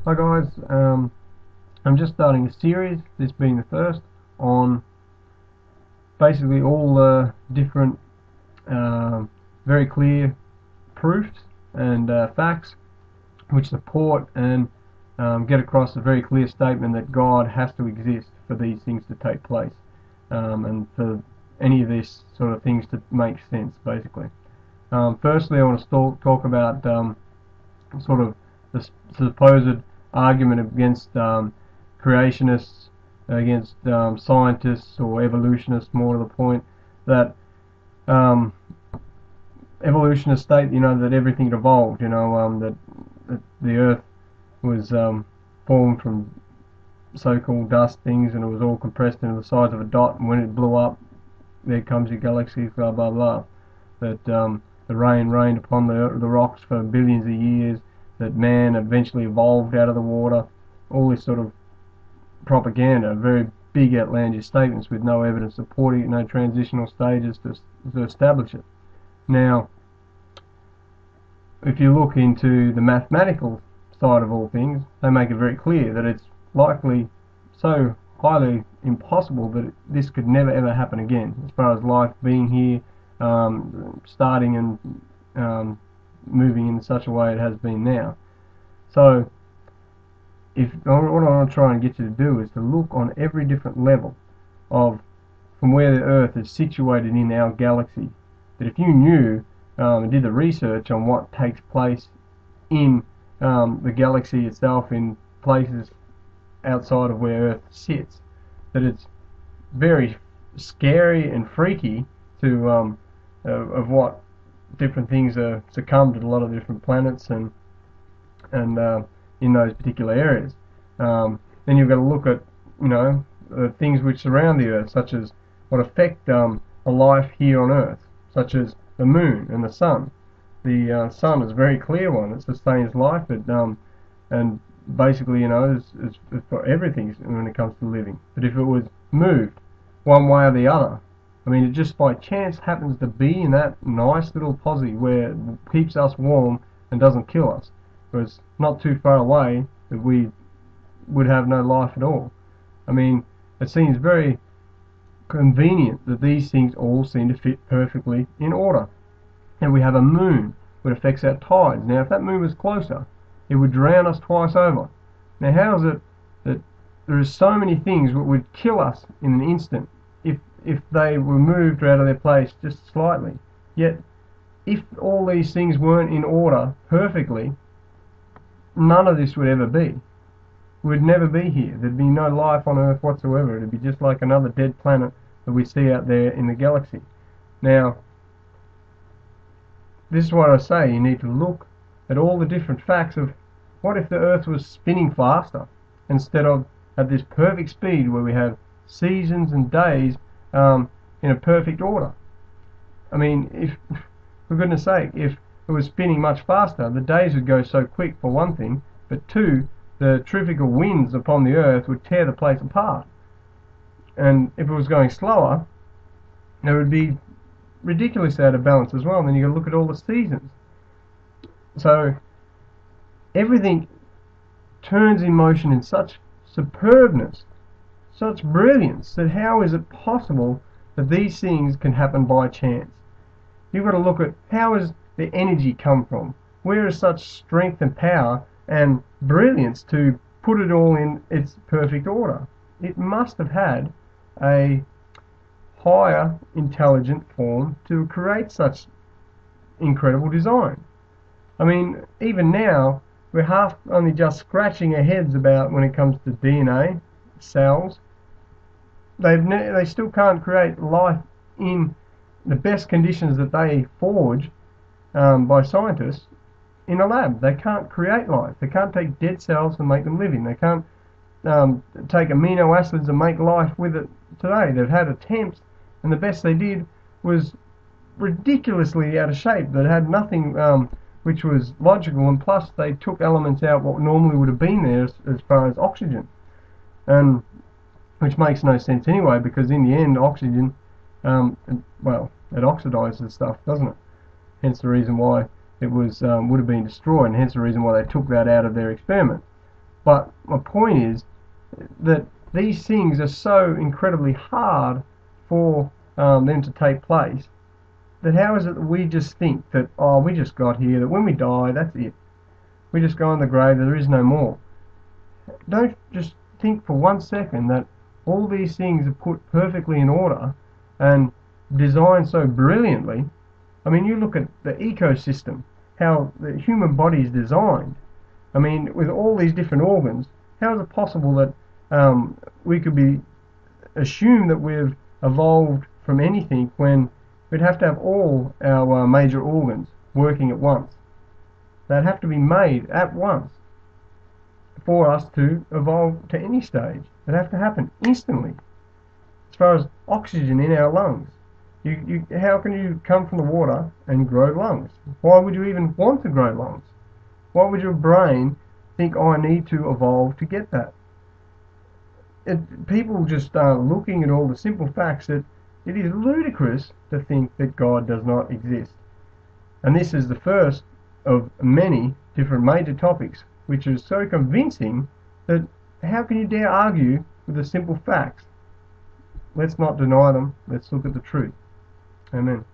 Hi guys, I'm just starting a series, this being the first, on basically all the different very clear proofs and facts which support and get across a very clear statement that God has to exist for these things to take place, and for any of these sort of things to make sense, basically. Firstly, I want to talk about sort of the supposed argument against creationists, against scientists or evolutionists, more to the point, that evolutionists state, that everything evolved, that the Earth was formed from so-called dust things, and it was all compressed into the size of a dot, and when it blew up, there comes your galaxy, blah blah blah. That the rain rained upon the rocks for billions of years, that man eventually evolved out of the water, all this sort of propaganda, very big outlandish statements with no evidence supporting it, no transitional stages to establish it. Now, if you look into the mathematical side of all things, they make it very clear that it's likely so highly impossible that this could never ever happen again, as far as life being here, starting and moving in such a way it has been now. So what I want to try and get you to do is to look on every different level of from where the Earth is situated in our galaxy. That if you knew and did the research on what takes place in the galaxy itself, in places outside of where Earth sits, that it's very scary and freaky to of what different things are succumbed to a lot of different planets and in those particular areas. Then you've got to look at the things which surround the Earth, such as what affect a life here on Earth, such as the moon and the sun. The sun is a very clear one; it sustains life, and basically is for everything when it comes to living. But if it was moved one way or the other, I mean, it just by chance happens to be in that nice little posse where it keeps us warm and doesn't kill us, whereas not too far away that we would have no life at all. I mean, it seems very convenient that these things all seem to fit perfectly in order. And we have a moon that affects our tides. Now, if that moon was closer, it would drown us twice over. Now, how is it that there are so many things that would kill us in an instant if they were moved out of their place just slightly? Yet, if all these things weren't in order perfectly, none of this would ever be. We'd never be here. There'd be no life on Earth whatsoever. It'd be just like another dead planet that we see out there in the galaxy. Now, this is what I say, you need to look at all the different facts of what if the Earth was spinning faster instead of at this perfect speed where we have seasons and days in a perfect order. I mean, if, for goodness sake, if it was spinning much faster, the days would go so quick, for one thing, but two, the terrifical winds upon the Earth would tear the place apart. And if it was going slower, it would be ridiculously out of balance as well. And then you've got to look at all the seasons. So everything turns in motion in such superbness, such brilliance, that how is it possible that these things can happen by chance? You've got to look at how does the energy come from? Where is such strength and power and brilliance to put it all in its perfect order? It must have had a higher intelligent form to create such incredible design. I mean, even now we're half only just scratching our heads about when it comes to DNA, cells. They still can't create life in the best conditions that they forge by scientists in a lab. They can't create life. They can't take dead cells and make them living. They can't take amino acids and make life with it today. They've had attempts, and the best they did was ridiculously out of shape, that had nothing which was logical, and plus they took elements out what normally would have been there as far as oxygen, and which makes no sense anyway, because in the end oxygen, well, it oxidizes stuff, doesn't it? Hence the reason why it was would have been destroyed, and hence the reason why they took that out of their experiment. But my point is that these things are so incredibly hard for them to take place, that how is it that we just think that, oh, we just got here, that when we die, that's it. We just go in the grave, there is no more. Don't just think for 1 second that all these things are put perfectly in order and designed so brilliantly. I mean, you look at the ecosystem, how the human body is designed. I mean, with all these different organs, how is it possible that we could be assumed that we've evolved from anything when we'd have to have all our major organs working at once? They'd have to be made at once for us to evolve to any stage. It'd have to happen instantly. As far as oxygen in our lungs, how can you come from the water and grow lungs? Why would you even want to grow lungs? Why would your brain think, oh, I need to evolve to get that? People just are looking at all the simple facts that it is ludicrous to think that God does not exist. And this is the first of many different major topics which is so convincing that how can you dare argue with the simple facts? Let's not deny them. Let's look at the truth. Amen.